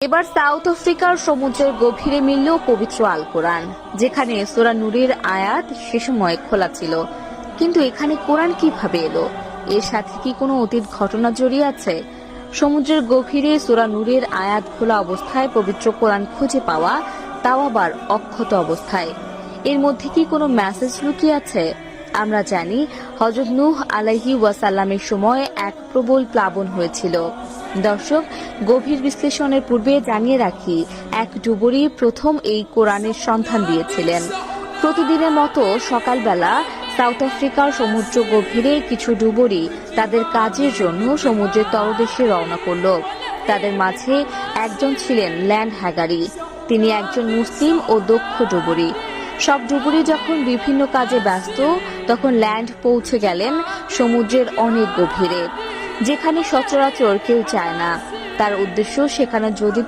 এবার সাউথ আফ্রিকার সমুদ্রের গভীরে মিলল পবিত্র আল কোরআন, যেখানে সূরা নূরের আয়াত সে সময় খোলা ছিল। কিন্তু এখানে কোরআন কিভাবে এলো? এর সাথে কি কোনো অতীত ঘটনা জড়িয়ে আছে? সমুদ্রের গভীরে সূরা নূরের আয়াত খোলা অবস্থায় পবিত্র কোরআন খুঁজে পাওয়া, তাও আবার অক্ষত অবস্থায়। এর মধ্যে কি কোনো মেসেজ লুকিয়ে আছে? আমরা জানি হযরত নূহ আলাইহি ওয়াসাল্লামের সময় এক প্রবল প্লাবন হয়েছিল। দর্শক, গভীর বিশ্লেষণের পূর্বে জানিয়ে রাখি, এক ডুবুরি প্রথম এই কোরআনের সন্ধান দিয়েছিলেন। প্রতিদিনের মতো সকালবেলা সাউথ আফ্রিকার সমুদ্র গভীরে কিছু ডুবুরি তাদের কাজের জন্য সমুদ্রের তলদেশে রওনা করল। তাদের মাঝে একজন ছিলেন ল্যান্ড হ্যাগারি। তিনি একজন মুসলিম ও দক্ষ ডুবুরি। সব ডুবুরি যখন বিভিন্ন কাজে ব্যস্ত, তখন ল্যান্ড পৌঁছে গেলেন সমুদ্রের অনেক গভীরে, যেখানে সচরাচর কেউ যায় না। তার উদ্দেশ্য, সেখানে যদি